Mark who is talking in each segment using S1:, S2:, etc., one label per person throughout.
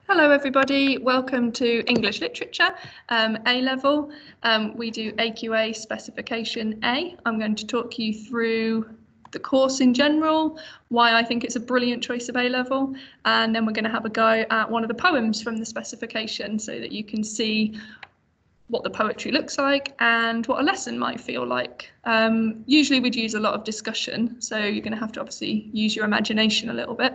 S1: Hello everybody, welcome to English Literature, A-level. We do AQA Specification A. I'm going to talk you through the course in general, why I think it's a brilliant choice of A-level, and then we're going to have a go at one of the poems from the specification so that you can see what the poetry looks like and what a lesson might feel like. Usually we'd use a lot of discussion, so you're going to have to obviously use your imagination a little bit,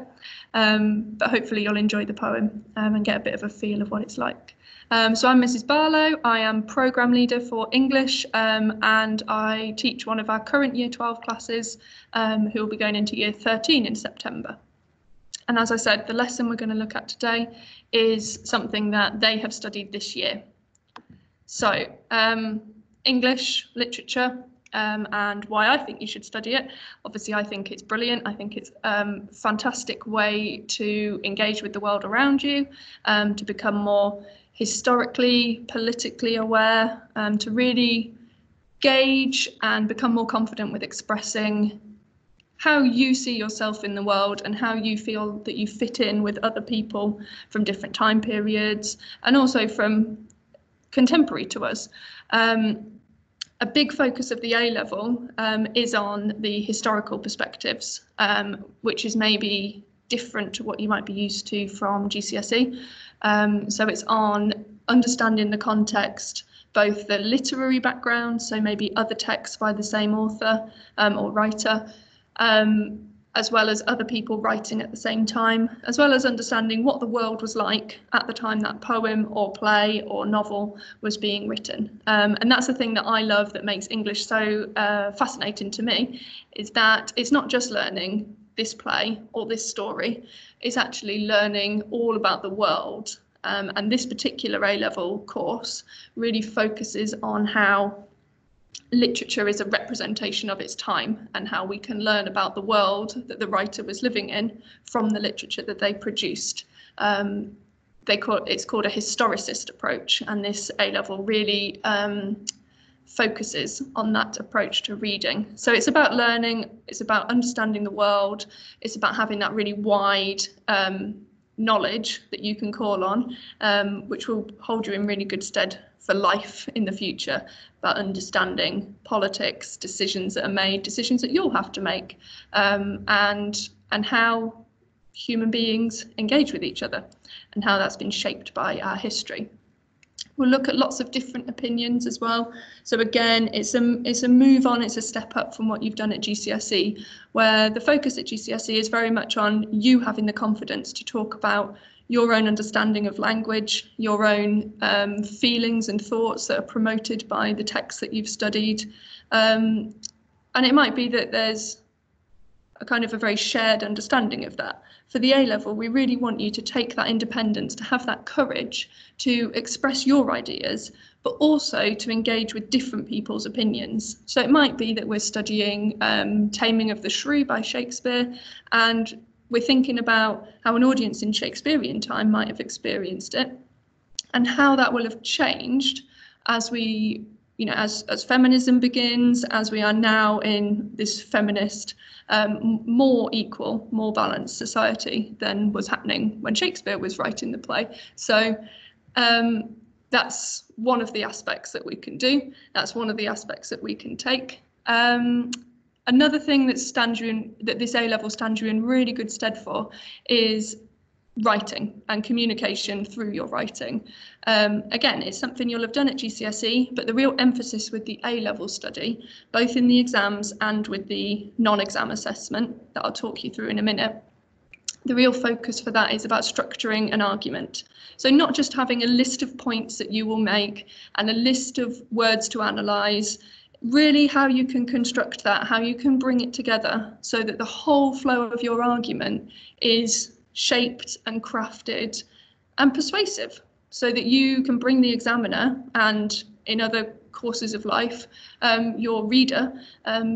S1: but hopefully you'll enjoy the poem and get a bit of a feel of what it's like. So I'm Mrs. Barlow, I am programme leader for English, and I teach one of our current Year 12 classes who will be going into Year 13 in September. And as I said, the lesson we're going to look at today is something that they have studied this year. So, English literature and why I think you should study it. Obviously, I think it's brilliant. I think it's a fantastic way to engage with the world around you, to become more historically, politically aware, to really gauge and become more confident with expressing how you see yourself in the world and how you feel that you fit in with other people from different time periods and also from contemporary to us. A big focus of the A-level is on the historical perspectives, which is maybe different to what you might be used to from GCSE. So it's on understanding the context, both the literary background, so maybe other texts by the same author or writer, as well as other people writing at the same time, as well as understanding what the world was like at the time that poem or play or novel was being written. And that's the thing that I love that makes English so fascinating to me, is that it's not just learning this play or this story, it's actually learning all about the world. And this particular A-level course really focuses on how literature is a representation of its time and how we can learn about the world that the writer was living in from the literature that they produced. It's called a historicist approach, and this A-level really focuses on that approach to reading. So it's about learning, it's about understanding the world, it's about having that really wide knowledge that you can call on, which will hold you in really good stead for life in the future, about understanding politics, decisions that are made, decisions that you'll have to make, and how human beings engage with each other and how that's been shaped by our history. We'll look at lots of different opinions as well. So again, it's a move on, it's a step up from what you've done at GCSE, where the focus at GCSE is very much on you having the confidence to talk about your own understanding of language, your own feelings and thoughts that are promoted by the text that you've studied. And it might be that there's a kind of a very shared understanding of that. For the A-level, we really want you to take that independence, to have that courage to express your ideas, but also to engage with different people's opinions. So it might be that we're studying Taming of the Shrew by Shakespeare, and we're thinking about how an audience in Shakespearean time might have experienced it and how that will have changed as we, as feminism begins, as we are now in this feminist, more equal, more balanced society than was happening when Shakespeare was writing the play. So that's one of the aspects that we can do. That's one of the aspects that we can take. Another thing that this A-level stands you in really good stead for is writing and communication through your writing. Again, it's something you'll have done at GCSE, but the real emphasis with the A-level study, both in the exams and with the non-exam assessment that I'll talk you through in a minute, the real focus for that is about structuring an argument. So not just having a list of points that you will make and a list of words to analyse, really how you can construct that, how you can bring it together so that the whole flow of your argument is shaped and crafted and persuasive, so that you can bring the examiner and in other courses of life, your reader,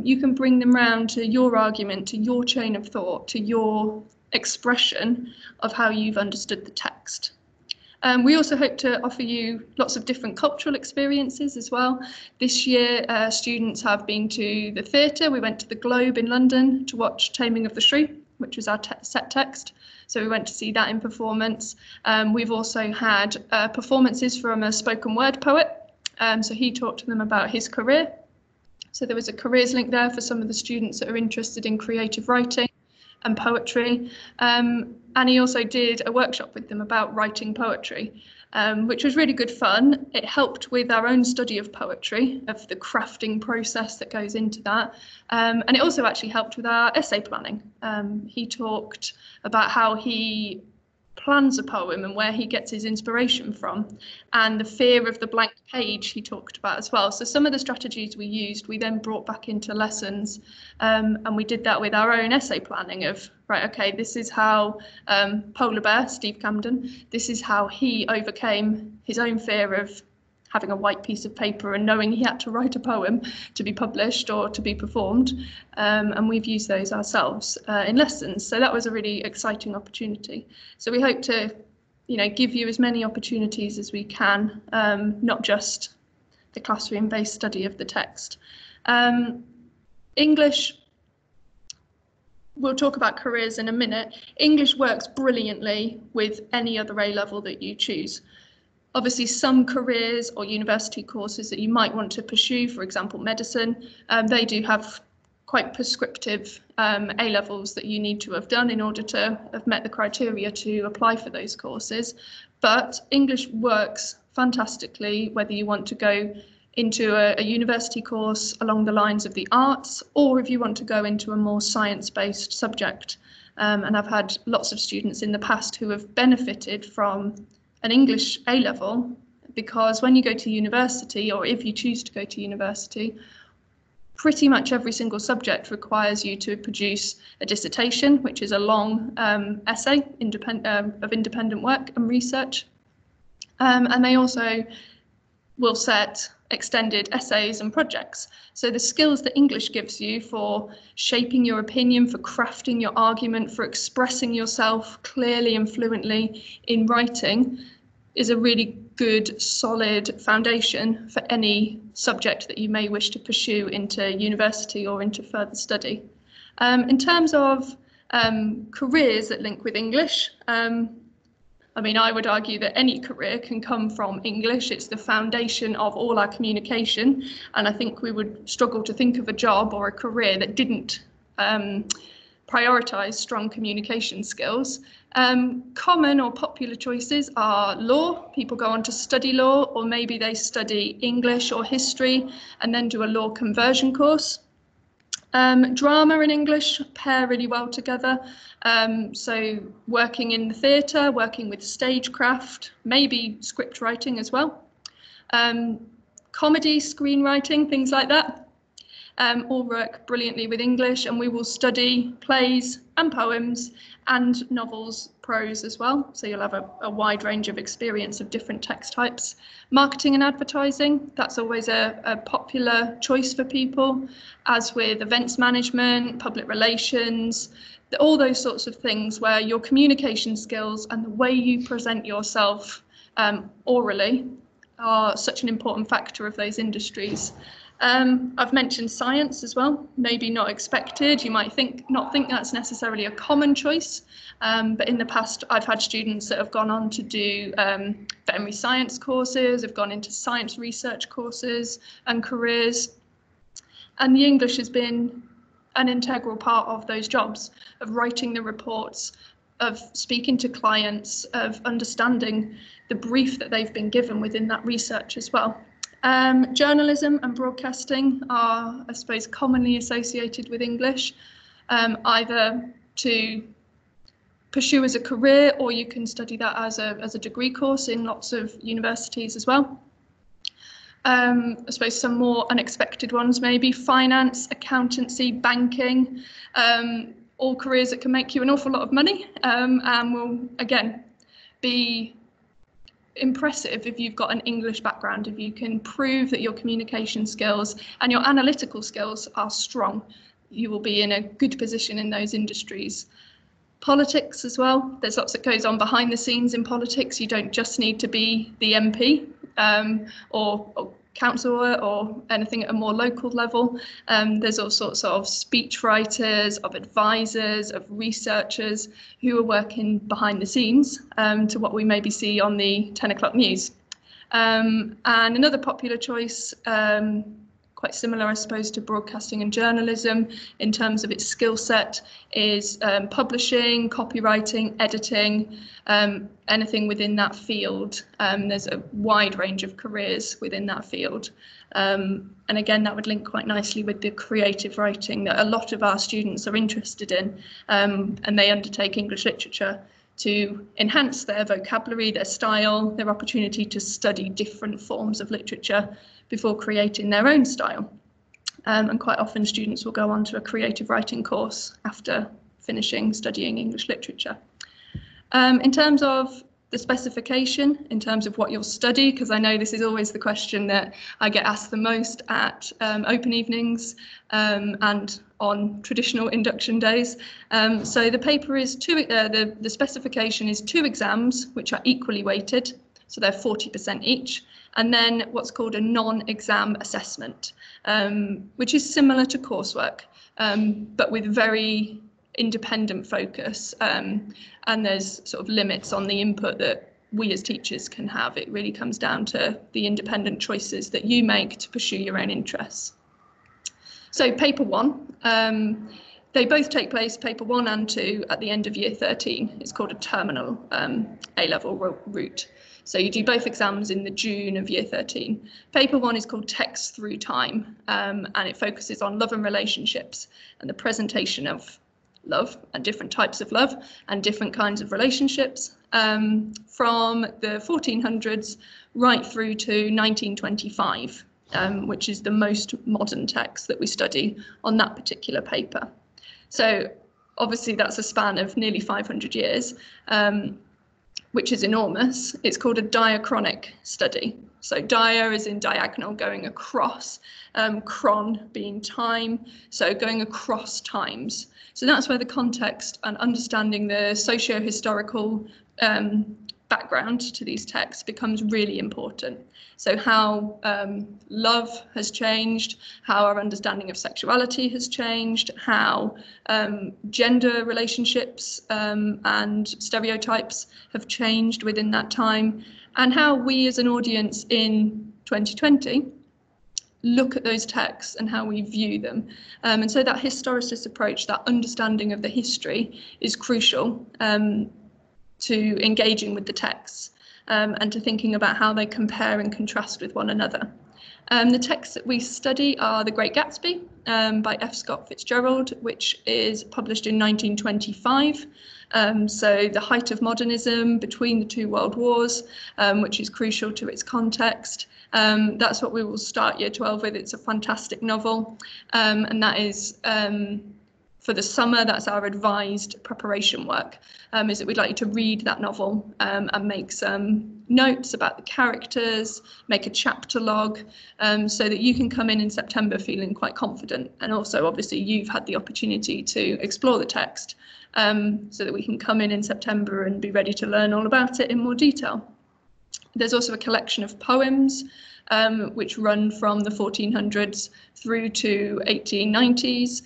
S1: you can bring them round to your argument, to your chain of thought, to your expression of how you've understood the text. We also hope to offer you lots of different cultural experiences as well. This year, students have been to the theatre. We went to the Globe in London to watch Taming of the Shrew, which was our set text. So we went to see that in performance. We've also had performances from a spoken word poet. So he talked to them about his career. So there was a careers link there for some of the students that are interested in creative writing and poetry. And he also did a workshop with them about writing poetry, which was really good fun. It helped with our own study of poetry, of the crafting process that goes into that. And it also actually helped with our essay planning. He talked about how he plans a poem and where he gets his inspiration from, and the fear of the blank page he talked about as well. So some of the strategies we used, we then brought back into lessons, and we did that with our own essay planning of, right, okay, this is how Polar Bear, Steve Camden, this is how he overcame his own fear of having a white piece of paper and knowing he had to write a poem to be published or to be performed. And we've used those ourselves in lessons. So that was a really exciting opportunity. So we hope to, give you as many opportunities as we can, not just the classroom-based study of the text. English, we'll talk about careers in a minute. English works brilliantly with any other A level that you choose. Obviously, some careers or university courses that you might want to pursue, for example, medicine, they do have quite prescriptive A levels that you need to have done in order to have met the criteria to apply for those courses. But English works fantastically, whether you want to go into a university course along the lines of the arts, or if you want to go into a more science-based subject. And I've had lots of students in the past who have benefited from an English A level, because when you go to university, or if you choose to go to university, pretty much every single subject requires you to produce a dissertation, which is a long essay of independent work and research. And they also will set extended essays and projects. So the skills that English gives you for shaping your opinion, for crafting your argument, for expressing yourself clearly and fluently in writing is a really good, solid foundation for any subject that you may wish to pursue into university or into further study. In terms of careers that link with English, I would argue that any career can come from English. It's the foundation of all our communication. And I think we would struggle to think of a job or a career that didn't prioritise strong communication skills. Common or popular choices are law. People go on to study law, or maybe they study English or history and then do a law conversion course. Drama and English pair really well together. So working in the theatre, working with stagecraft, maybe script writing as well. Comedy, screenwriting, things like that. All work brilliantly with English, and we will study plays and poems and novels, prose as well. So you'll have a wide range of experience of different text types. Marketing and advertising, that's always a popular choice for people, as with events management, public relations, all those sorts of things where your communication skills and the way you present yourself orally are such an important factor of those industries. I've mentioned science as well, maybe not expected. You might not think that's necessarily a common choice, but in the past I've had students that have gone on to do veterinary science courses, have gone into science research courses and careers. And the English has been an integral part of those jobs, of writing the reports, of speaking to clients, of understanding the brief that they've been given within that research as well. Journalism and broadcasting are, I suppose, commonly associated with English, either to pursue as a career, or you can study that as a degree course in lots of universities as well. I suppose some more unexpected ones, maybe finance, accountancy, banking, all careers that can make you an awful lot of money, and will, again, be impressive if you've got an English background, if you can prove that your communication skills and your analytical skills are strong. You will be in a good position in those industries. Politics as well, there's lots that goes on behind the scenes in politics. You don't just need to be the MP or council or anything at a more local level. There's all sorts of speech writers, of advisors, of researchers who are working behind the scenes to what we maybe see on the 10 o'clock news. And another popular choice, quite similar, I suppose, to broadcasting and journalism in terms of its skill set, is publishing, copywriting, editing, anything within that field. There's a wide range of careers within that field. And again, that would link quite nicely with the creative writing that a lot of our students are interested in, and they undertake English literature to enhance their vocabulary, their style, their opportunity to study different forms of literature before creating their own style. And quite often students will go on to a creative writing course after finishing studying English literature. In terms of the specification, in terms of what you'll study, because I know this is always the question that I get asked the most at open evenings and on traditional induction days. So the paper is the specification is 2 exams, which are equally weighted, so they're 40% each, and then what's called a non-exam assessment, which is similar to coursework, but with very independent focus, and there's sort of limits on the input that we as teachers can have. It really comes down to the independent choices that you make to pursue your own interests. So paper 1, they both take place, paper 1 and 2, at the end of year 13. It's called a terminal A-level route. So you do both exams in the June of year 13. Paper 1 is called Text Through Time, and it focuses on love and relationships and the presentation of love and different types of love and different kinds of relationships from the 1400s right through to 1925, which is the most modern text that we study on that particular paper. So obviously that's a span of nearly 500 years, which is enormous. It's called a diachronic study. So dia is in diagonal, going across, chron being time, so going across times. So that's where the context and understanding the socio-historical background to these texts becomes really important. So how love has changed, how our understanding of sexuality has changed, how gender relationships and stereotypes have changed within that time, and how we as an audience in 2020 look at those texts and how we view them. And so that historicist approach, that understanding of the history, is crucial to engaging with the texts and to thinking about how they compare and contrast with one another. The texts that we study are The Great Gatsby by F. Scott Fitzgerald, which is published in 1925. So the height of modernism between the 2 world wars, which is crucial to its context. That's what we will start year 12 with. It's a fantastic novel, and that is for the summer, that's our advised preparation work, is that we'd like you to read that novel and make some notes about the characters, make a chapter log, so that you can come in September feeling quite confident. And also, obviously, you've had the opportunity to explore the text, so that we can come in September and be ready to learn all about it in more detail. There's also a collection of poems which run from the 1400s through to 1890s.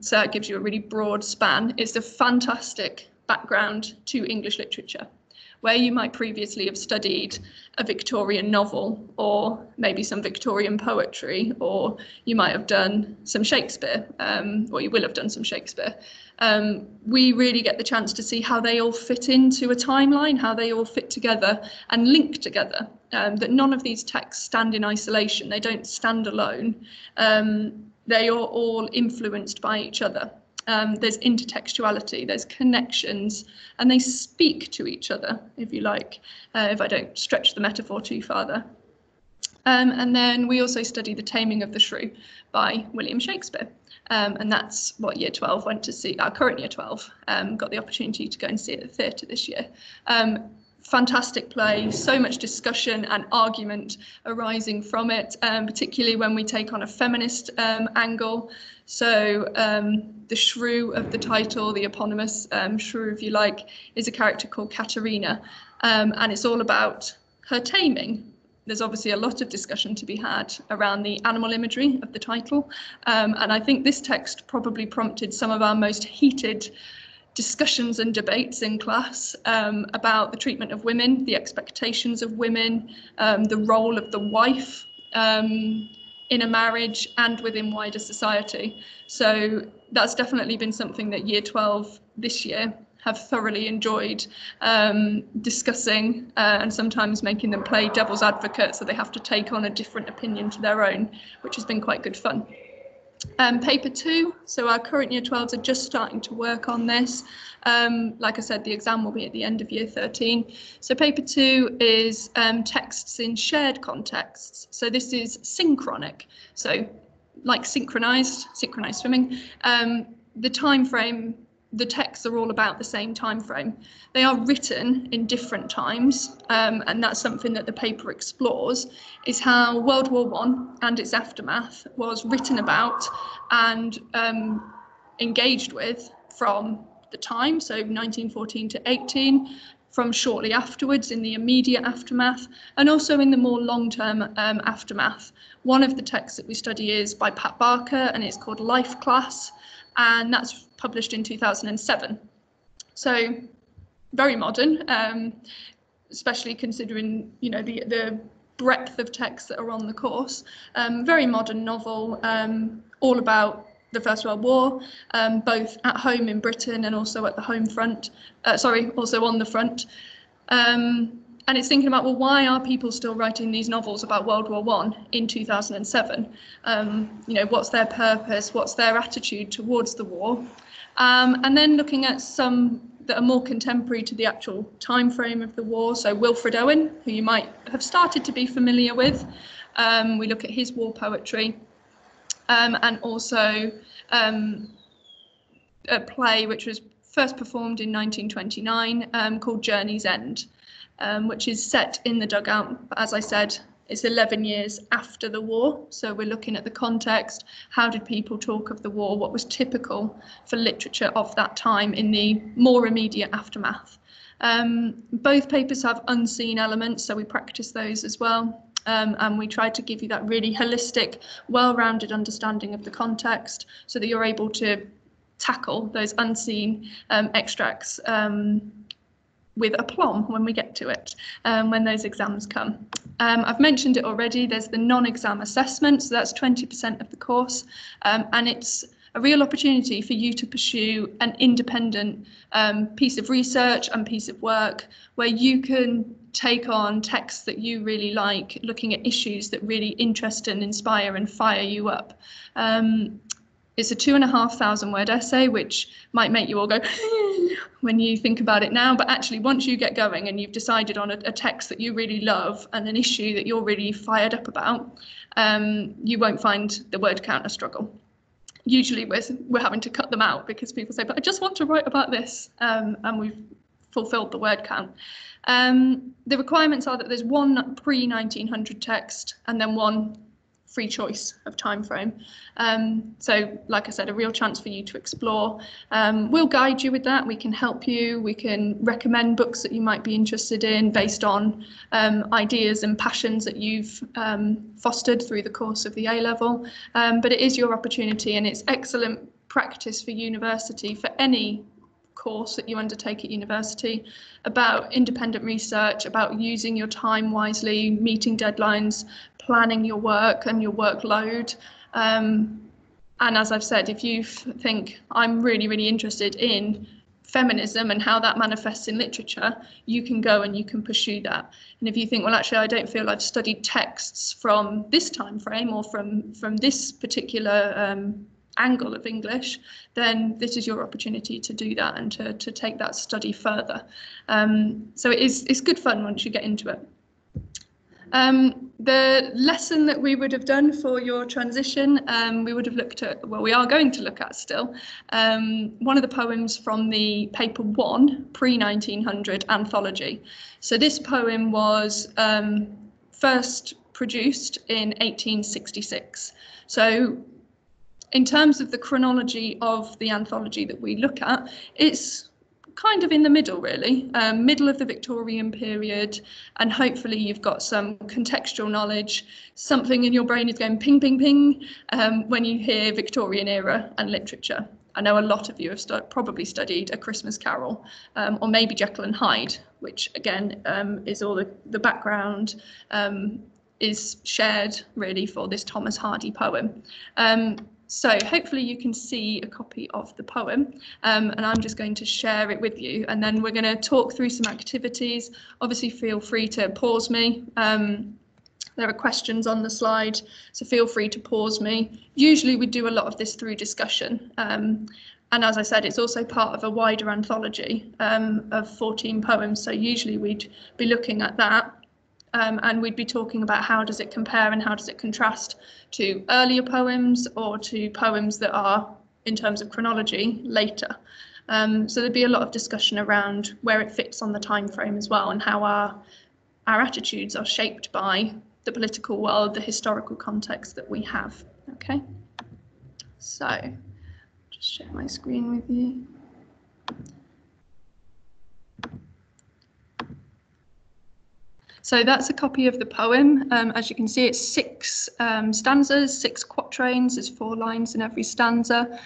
S1: So that gives you a really broad span. It's a fantastic background to English literature, where you might previously have studied a Victorian novel or maybe some Victorian poetry, or you might have done some Shakespeare, or you will have done some Shakespeare. We really get the chance to see how they all fit into a timeline, how they all fit together and link together, that none of these texts stand in isolation. They don't stand alone. They are all influenced by each other. There's intertextuality, there's connections, and they speak to each other, if you like, if I don't stretch the metaphor too far. And then we also study The Taming of the Shrew by William Shakespeare. And that's what year 12 went to see. Our current year 12 got the opportunity to go and see it at the theatre this year. Fantastic play, so much discussion and argument arising from it, particularly when we take on a feminist angle. So the Shrew of the title, the eponymous Shrew, if you like, is a character called Katerina, and it's all about her taming. there's obviously a lot of discussion to be had around the animal imagery of the title. And I think this text probably prompted some of our most heated discussions and debates in class about the treatment of women, the expectations of women, the role of the wife in a marriage and within wider society. So that's definitely been something that Year 12 this year have thoroughly enjoyed discussing and sometimes making them play devil's advocate, so they have to take on a different opinion to their own, which has been quite good fun. Paper 2, so our current Year 12s are just starting to work on this. Like I said, the exam will be at the end of Year 13. So paper 2 is texts in shared contexts. So this is synchronic, so like synchronized swimming. The time frame, the texts are all about the same time frame. They are written in different times, and that's something that the paper explores, is how World War I and its aftermath was written about and engaged with from the time, so 1914 to 18, from shortly afterwards in the immediate aftermath, and also in the more long-term aftermath. One of the texts that we study is by Pat Barker, and it's called Life Class, and that's published in 2007. So very modern, especially considering, you know, the breadth of texts that are on the course. Very modern novel, all about the First World War, both at home in Britain and also at the home front, also on the front. And it's thinking about, well, why are people still writing these novels about World War I in 2007? You know, what's their purpose? What's their attitude towards the war? And then looking at some that are more contemporary to the actual time frame of the war. So Wilfred Owen, who you might have started to be familiar with. We look at his war poetry. And also a play which was first performed in 1929 called Journey's End, which is set in the dugout. But as I said, it's 11 years after the war. So we're looking at the context. How did people talk of the war? What was typical for literature of that time in the more immediate aftermath? Both papers have unseen elements, so we practice those as well. And we try to give you that really holistic, well-rounded understanding of the context so that you're able to tackle those unseen extracts with aplomb when we get to it, when those exams come. I've mentioned it already, there's the non-exam assessment, so that's 20% of the course, and it's a real opportunity for you to pursue an independent piece of research and piece of work where you can take on texts that you really like, looking at issues that really interest and inspire and fire you up. It's a 2,500 word essay, which might make you all go when you think about it now, but actually once you get going and you've decided on a text that you really love and an issue that you're really fired up about, you won't find the word count a struggle. Usually we're having to cut them out because people say, but I just want to write about this, and we've fulfilled the word count. The requirements are that there's one pre-1900 text and then one free choice of time frame. So like I said, a real chance for you to explore. We'll guide you with that. We can help you. We can recommend books that you might be interested in based on ideas and passions that you've fostered through the course of the A-level. But it is your opportunity, and it's excellent practice for university, for any course that you undertake at university, about independent research, about using your time wisely, meeting deadlines, planning your work and your workload. And as I've said, if you think I'm really, really interested in feminism and how that manifests in literature, you can go and you can pursue that. And if you think, well, actually, I don't feel I've studied texts from this time frame or from this particular angle of English, then this is your opportunity to do that and to take that study further. So it's good fun once you get into it. The lesson that we would have done for your transition, we would have looked at, well, we are going to look at still, one of the poems from the paper 1 pre-1900 anthology. So this poem was first produced in 1866. So in terms of the chronology of the anthology that we look at, it's kind of in the middle, really, middle of the Victorian period, and hopefully you've got some contextual knowledge. Something in your brain is going ping, ping, ping when you hear Victorian era and literature. I know a lot of you have probably studied A Christmas Carol, or maybe Jekyll and Hyde, which again is all the background is shared really for this Thomas Hardy poem. So hopefully you can see a copy of the poem, and I'm just going to share it with you, and then we're going to talk through some activities. Obviously feel free to pause me. There are questions on the slide, so feel free to pause me. Usually we do a lot of this through discussion, and as I said, it's also part of a wider anthology of 14 poems, so usually we'd be looking at that. And we'd be talking about how does it compare and how does it contrast to earlier poems or to poems that are, in terms of chronology, later. So there'd be a lot of discussion around where it fits on the time frame as well, and how our attitudes are shaped by the political world, the historical context that we have. Okay, so just share my screen with you. So that's a copy of the poem. As you can see, it's 6 stanzas, 6 quatrains. There's 4 lines in every stanza.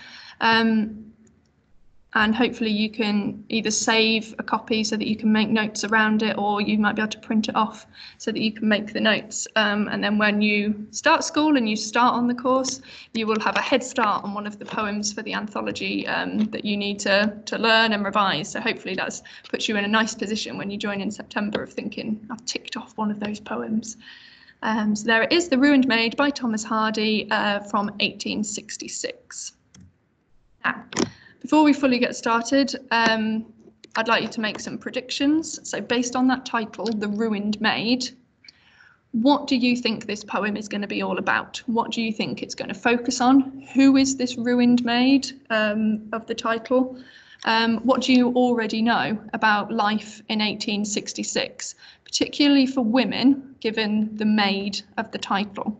S1: And hopefully you can either save a copy so that you can make notes around it, or you might be able to print it off so that you can make the notes. And then when you start school and you start on the course, you will have a head start on one of the poems for the anthology that you need to learn and revise. So hopefully that puts you in a nice position when you join in September of thinking, I've ticked off one of those poems. So there it is, The Ruined Maid by Thomas Hardy from 1866. Now, before we fully get started, I'd like you to make some predictions. So based on that title, The Ruined Maid, what do you think this poem is going to be all about? What do you think it's going to focus on? Who is this ruined maid of the title? What do you already know about life in 1866, particularly for women, given the maid of the title?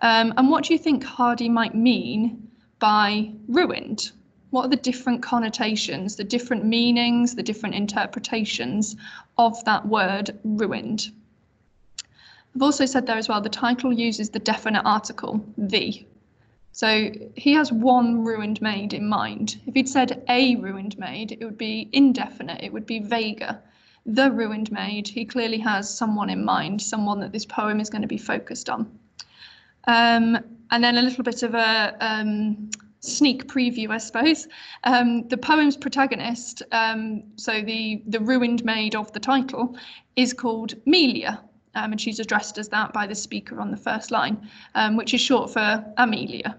S1: And what do you think Hardy might mean by ruined? What are the different connotations, the different meanings, the different interpretations of that word ruined? I've also said there as well, the title uses the definite article, the. So he has one ruined maid in mind. If he'd said a ruined maid, it would be indefinite, it would be vaguer. The ruined maid, he clearly has someone in mind, someone that this poem is going to be focused on. And then a little bit of a sneak preview, I suppose. The poem's protagonist, so the ruined maid of the title, is called Melia, and she's addressed as that by the speaker on the first line, which is short for Amelia.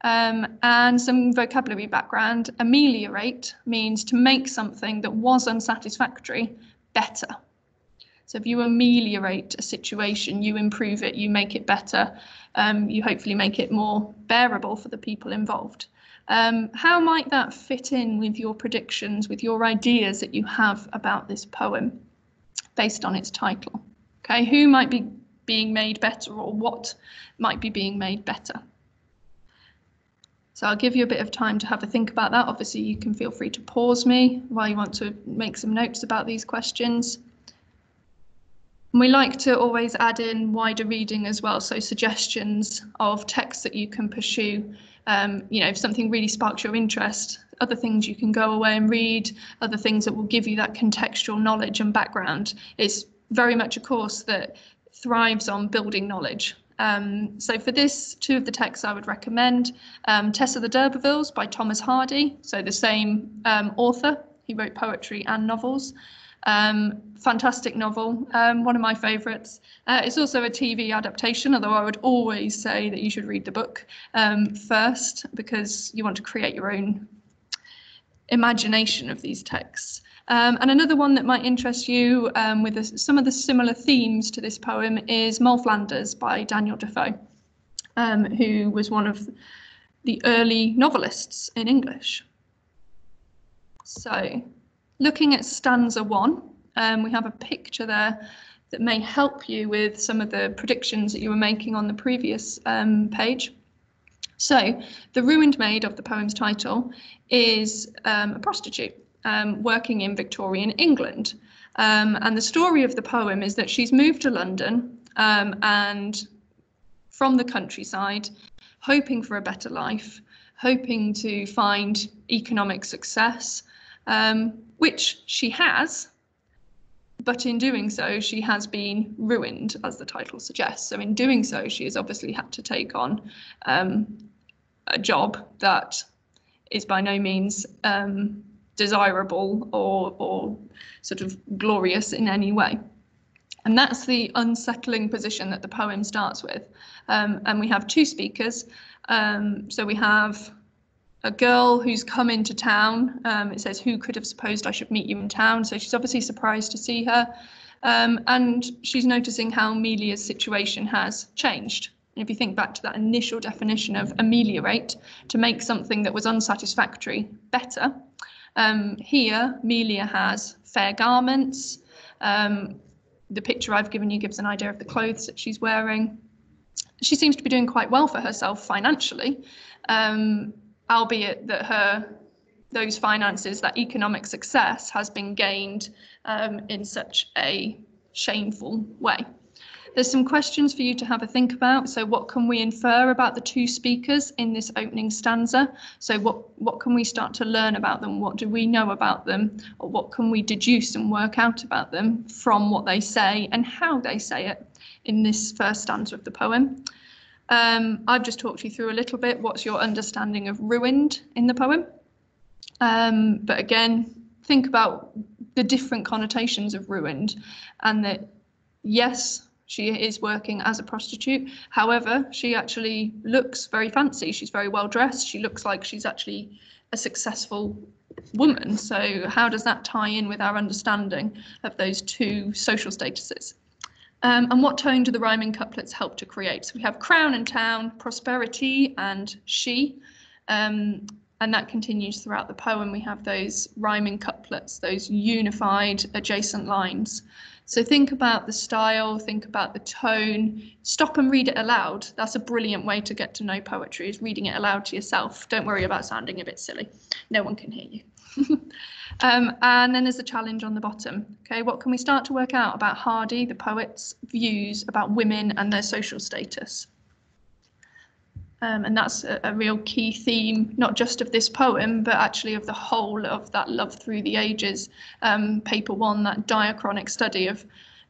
S1: And some vocabulary background, ameliorate means to make something that was unsatisfactory better. So if you ameliorate a situation, you improve it, you make it better, you hopefully make it more bearable for the people involved. How might that fit in with your predictions, with your ideas that you have about this poem based on its title? Okay, who might be being made better, or what might be being made better? So I'll give you a bit of time to have a think about that. Obviously, you can feel free to pause me while you want to make some notes about these questions. And we like to always add in wider reading as well, so suggestions of texts that you can pursue. You know, if something really sparks your interest, other things you can go away and read, other things that will give you that contextual knowledge and background. It's very much a course that thrives on building knowledge. So for this, 2 of the texts I would recommend, Tessa the D'Urbervilles by Thomas Hardy, so the same author, he wrote poetry and novels. Fantastic novel, one of my favourites. It's also a TV adaptation, although I would always say that you should read the book first, because you want to create your own imagination of these texts. And another one that might interest you with some of the similar themes to this poem is Moll Flanders by Daniel Defoe, who was one of the early novelists in English. So looking at stanza 1, we have a picture there that may help you with some of the predictions that you were making on the previous page. So the ruined maid of the poem's title is a prostitute. working in Victorian England. And the story of the poem is that she's moved to London and from the countryside, hoping for a better life, hoping to find economic success, which she has. But in doing so, she has been ruined, as the title suggests. So in doing so, she has obviously had to take on a job that is by no means desirable or sort of glorious in any way. And that's the unsettling position that the poem starts with. And we have two speakers. So we have a girl who's come into town. It says, "Who could have supposed I should meet you in town?" So she's obviously surprised to see her. And she's noticing how Amelia's situation has changed. And if you think back to that initial definition of ameliorate, to make something that was unsatisfactory better, here Amelia has fair garments. The picture I've given you gives an idea of the clothes that she's wearing. She seems to be doing quite well for herself financially, albeit that those finances, that economic success, has been gained in such a shameful way. There's some questions for you to have a think about. So what can we infer about the two speakers in this opening stanza? So what can we start to learn about them? What do we know about them? Or what can we deduce and work out about them from what they say and how they say it in this first stanza of the poem? I've just talked you through a little bit. What's your understanding of ruined in the poem? But again, think about the different connotations of ruined, and that, yes, she is working as a prostitute. However, she actually looks very fancy. She's very well dressed. She looks like she's actually a successful woman. So how does that tie in with our understanding of those two social statuses? And what tone do the rhyming couplets help to create? So we have crown and town, prosperity and she, and that continues throughout the poem. We have those rhyming couplets, those unified adjacent lines. So think about the style, think about the tone, stop and read it aloud. That's a brilliant way to get to know poetry, is reading it aloud to yourself. Don't worry about sounding a bit silly. No one can hear you. And then there's a challenge on the bottom. Okay, what can we start to work out about Hardy, the poet's views about women and their social status? And that's a real key theme, not just of this poem, but actually of the whole of that Love Through the Ages, paper one, that diachronic study of,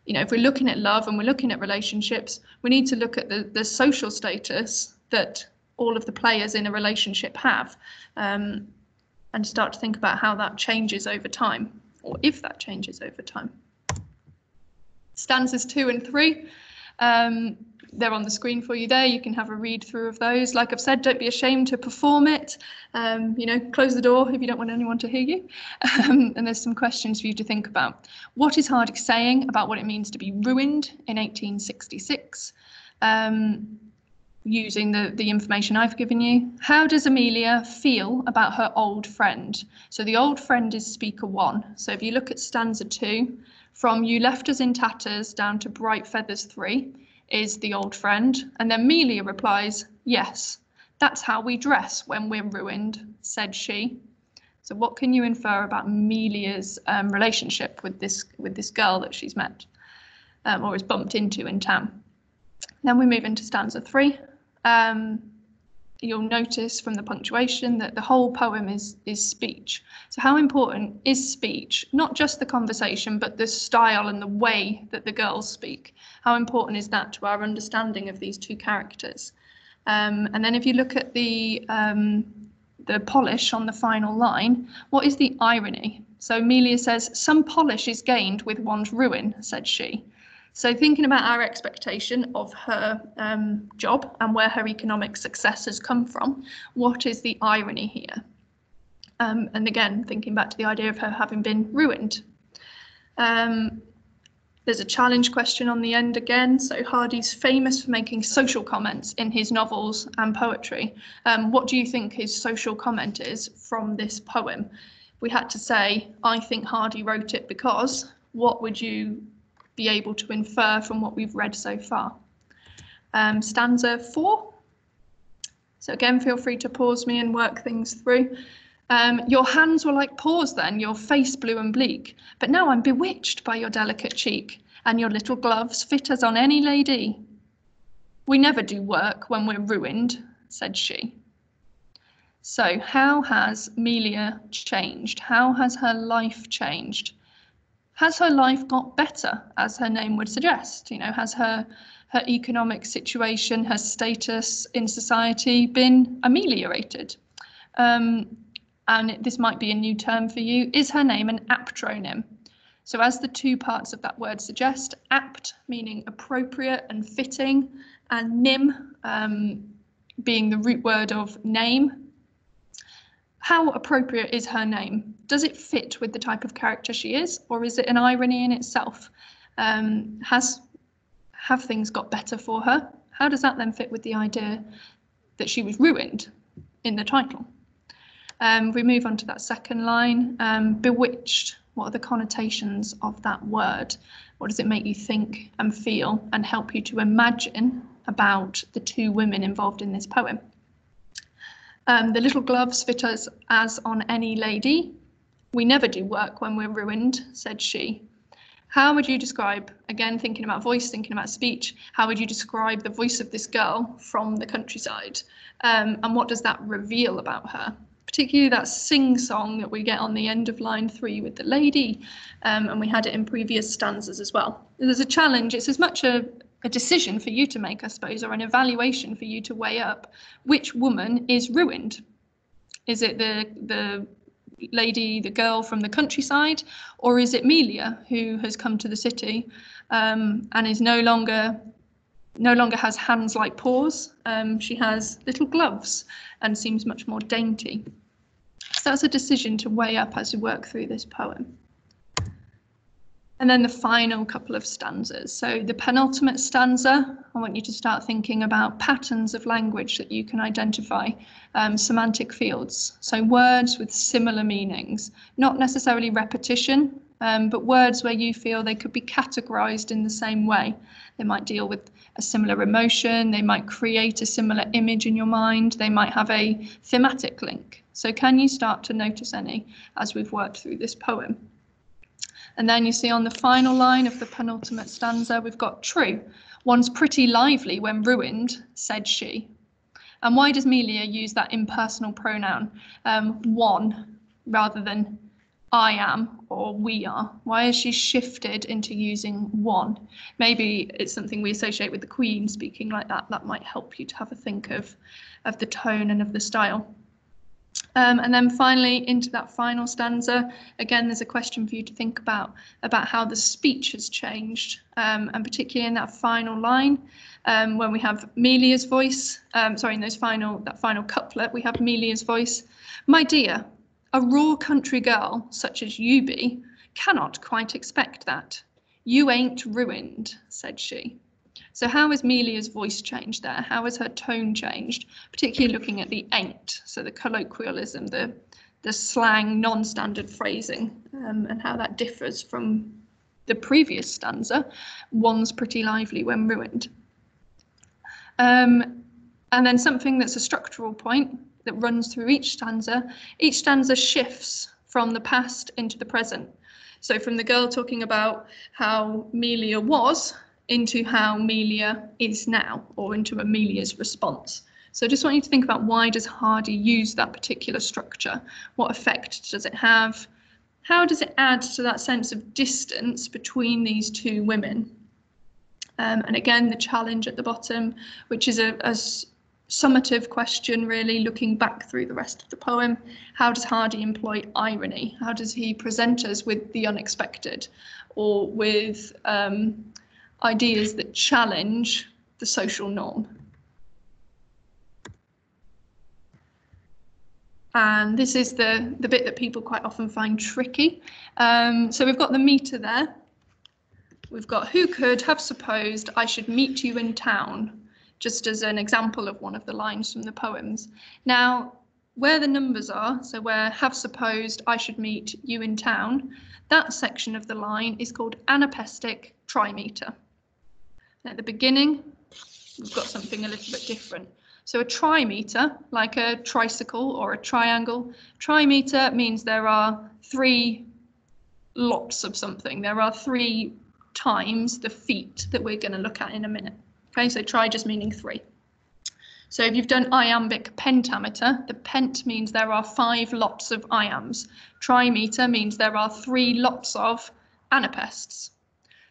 S1: you know, if we're looking at love and we're looking at relationships, we need to look at the social status that all of the players in a relationship have, and start to think about how that changes over time, or if that changes over time. Stanzas 2 and 3. They're on the screen for you there. You can have a read through of those. Like I've said, don't be ashamed to perform it. You know, close the door if you don't want anyone to hear you. And there's some questions for you to think about. What is Hardy saying about what it means to be ruined in 1866? Using the information I've given you. How does Amelia feel about her old friend? So the old friend is speaker 1. So if you look at stanza 2, from "You left us in tatters" down to "bright feathers" 3, is the old friend, and then Amelia replies, "Yes, that's how we dress when we're ruined," said she. So what can you infer about Amelia's relationship with this girl that she's met or is bumped into in town? Then we move into stanza 3. You'll notice from the punctuation that the whole poem is speech. So how important is speech? Not just the conversation, but the style and the way that the girls speak. How important is that to our understanding of these two characters? And then if you look at the polish on the final line, what is the irony? So Amelia says, "Some polish is gained with one's ruin," said she. So thinking about our expectation of her job and where her economic success has come from, what is the irony here? And again, thinking back to the idea of her having been ruined. There's a challenge question on the end again. So Hardy's famous for making social comments in his novels and poetry. What do you think his social comment is from this poem? We had to say, I think Hardy wrote it because, what would you be able to infer from what we've read so far? Stanza 4. So again, feel free to pause me and work things through. Your hands were like paws then, your face blue and bleak, but now I'm bewitched by your delicate cheek, and your little gloves fit as on any lady. We never do work when we're ruined, said she. So how has Melia changed? How has her life changed? Has her life got better, as her name would suggest? You know, has her economic situation, her status in society been ameliorated? And this might be a new term for you. Is her name an aptronym? So as the two parts of that word suggest, apt meaning appropriate and fitting, and nym being the root word of name. How appropriate is her name? Does it fit with the type of character she is, or is it an irony in itself? Have things got better for her? How does that then fit with the idea that she was ruined in the title? We move on to that second line, bewitched. What are the connotations of that word? What does it make you think and feel and help you to imagine about the two women involved in this poem? The little gloves fit us as on any lady. We never do work when we're ruined, said she. How would you describe, again, thinking about voice, thinking about speech, how would you describe the voice of this girl from the countryside? And what does that reveal about her? Particularly that sing-song that we get on the end of line 3 with the lady, and we had it in previous stanzas as well. There's a challenge. It's as much a decision for you to make, I suppose, or an evaluation for you to weigh up which woman is ruined. Is it the lady, the girl from the countryside, or is it Melia, who has come to the city and is no longer has hands like paws? She has little gloves and seems much more dainty. So that's a decision to weigh up as you work through this poem. And then the final couple of stanzas. So the penultimate stanza, I want you to start thinking about patterns of language that you can identify, semantic fields. So words with similar meanings, not necessarily repetition, but words where you feel they could be categorized in the same way. They might deal with a similar emotion, they might create a similar image in your mind, they might have a thematic link. So can you start to notice any as we've worked through this poem? And then you see on the final line of the penultimate stanza, we've got true. One's pretty lively when ruined, said she. And why does Melia use that impersonal pronoun, one, rather than I am or we are? Why has she shifted into using one? Maybe it's something we associate with the Queen speaking like that. That might help you to have a think of the tone and of the style. And then finally, into that final stanza, again, there's a question for you to think about how the speech has changed, and particularly in that final line, when we have Melia's voice, in that final couplet, we have Melia's voice. My dear, a raw country girl such as you be cannot quite expect that. You ain't ruined, said she. So how has Melia's voice changed there? How has her tone changed? Particularly looking at the ain't, so the colloquialism, the slang, non-standard phrasing, and how that differs from the previous stanza, one's pretty lively when ruined. And then something that's a structural point that runs through each stanza shifts from the past into the present. So from the girl talking about how Melia was, into how Melia is now, or into Amelia's response. So I just want you to think about, why does Hardy use that particular structure? What effect does it have? How does it add to that sense of distance between these two women? And again, the challenge at the bottom, which is a summative question, really looking back through the rest of the poem. How does Hardy employ irony? How does he present us with the unexpected, or with ideas that challenge the social norm? And this is the bit that people quite often find tricky. So we've got the meter there. We've got, who could have supposed I should meet you in town, just as an example of one of the lines from the poems. Now, where the numbers are, so where have supposed I should meet you in town, that section of the line is called anapestic trimeter. At the beginning, we've got something a little bit different. So a trimeter, like a tricycle or a triangle, trimeter means there are 3 lots of something. There are 3 times the feet that we're going to look at in a minute. Okay, so tri just meaning 3. So if you've done iambic pentameter, the pent means there are 5 lots of iambs. Trimeter means there are 3 lots of anapaests.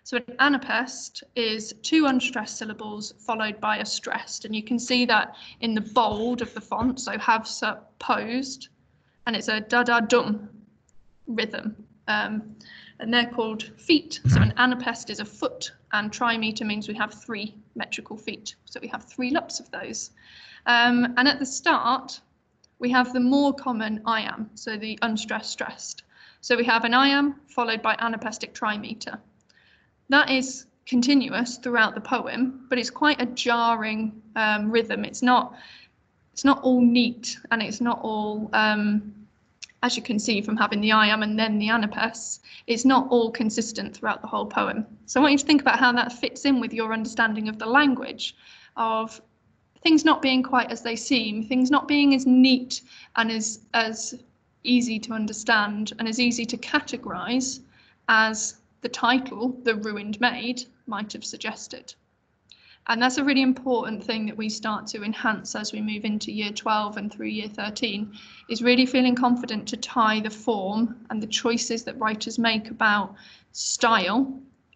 S1: So an anapaest is 2 unstressed syllables followed by a stressed, and you can see that in the bold of the font, so have supposed, and it's a da-da-dum rhythm. And they're called feet. So an anapaest is a foot, and trimeter means we have 3 metrical feet. So we have 3 lots of those. And at the start, we have the more common iamb, so the unstressed stressed. So we have an iamb followed by anapaestic trimeter. That is continuous throughout the poem, but it's quite a jarring rhythm. It's not all neat, and it's not all, as you can see from having the iamb and then the anapaests, it's not all consistent throughout the whole poem. So I want you to think about how that fits in with your understanding of the language, of things not being quite as they seem, things not being as neat and as easy to understand and as easy to categorize as the title, The Ruined Maid, might have suggested. And that's a really important thing that we start to enhance as we move into year 12 and through year 13, is really feeling confident to tie the form and the choices that writers make about style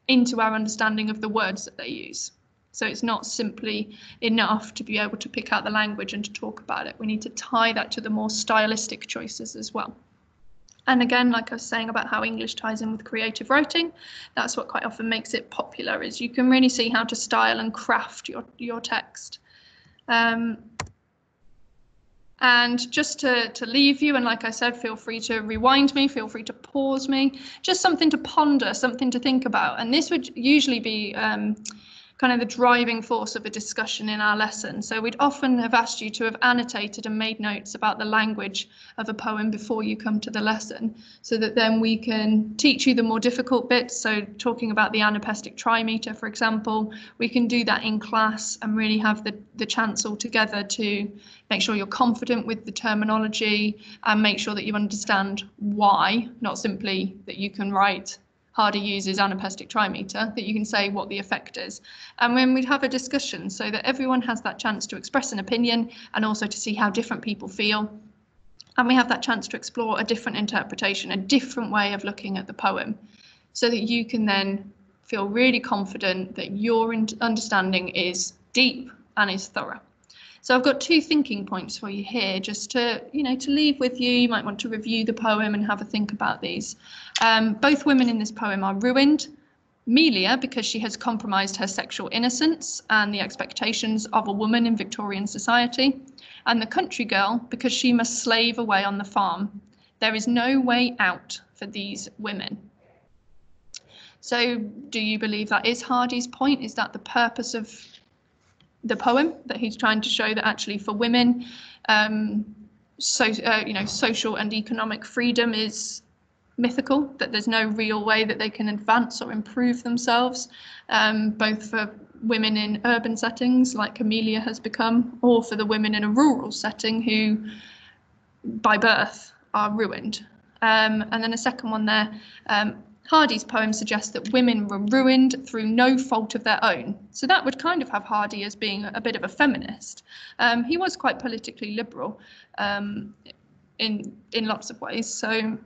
S1: into our understanding of the words that they use. So it's not simply enough to be able to pick out the language and to talk about it. We need to tie that to the more stylistic choices as well. And again, like I was saying about how English ties in with creative writing, that's what quite often makes it popular, is you can really see how to style and craft your text. And just to leave you, and like I said, feel free to rewind me, feel free to pause me, just something to ponder, something to think about. And this would usually be kind of the driving force of a discussion in our lesson. So we'd often have asked you to have annotated and made notes about the language of a poem before you come to the lesson, so that then we can teach you the more difficult bits. So talking about the anapaestic trimeter, for example, we can do that in class and really have the chance all together to make sure you're confident with the terminology and make sure that you understand why, not simply that you can write Hardy uses anapaestic trimeter, that you can say what the effect is. And when we'd have a discussion so that everyone has that chance to express an opinion and also to see how different people feel. And we have that chance to explore a different interpretation, a different way of looking at the poem, so that you can then feel really confident that your understanding is deep and is thorough. So I've got 2 thinking points for you here, just to leave with you. You might want to review the poem and have a think about these. Both women in this poem are ruined. Melia, because she has compromised her sexual innocence and the expectations of a woman in Victorian society. And the country girl, because she must slave away on the farm. There is no way out for these women. So do you believe that is Hardy's point? Is that the purpose of the poem, that he's trying to show that actually for women, social and economic freedom is mythical, that there's no real way that they can advance or improve themselves, both for women in urban settings like Amelia has become, or for the women in a rural setting who by birth are ruined. And then a second one there, Hardy's poem suggests that women were ruined through no fault of their own. So that would kind of have Hardy as being a bit of a feminist. He was quite politically liberal in lots of ways. So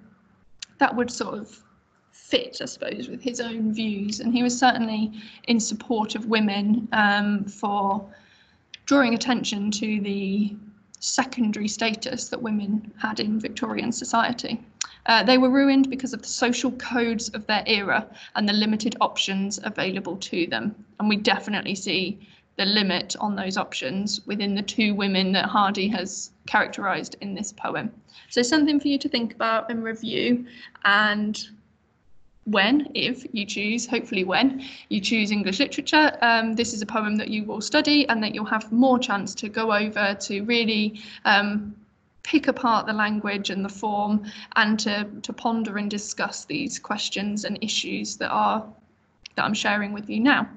S1: that would sort of fit, I suppose, with his own views. And he was certainly in support of women for drawing attention to the secondary status that women had in Victorian society. They were ruined because of the social codes of their era and the limited options available to them. And we definitely see the limit on those options within the 2 women that Hardy has characterised in this poem. So something for you to think about and review. And if you choose, hopefully when you choose English literature, this is a poem that you will study and that you'll have more chance to go over, to really pick apart the language and the form, and to ponder and discuss these questions and issues that I'm sharing with you now.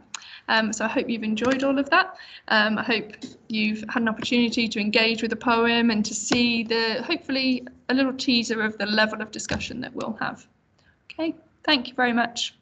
S1: So I hope you've enjoyed all of that. I hope you've had an opportunity to engage with the poem and to see hopefully a little teaser of the level of discussion that we'll have. Okay, thank you very much.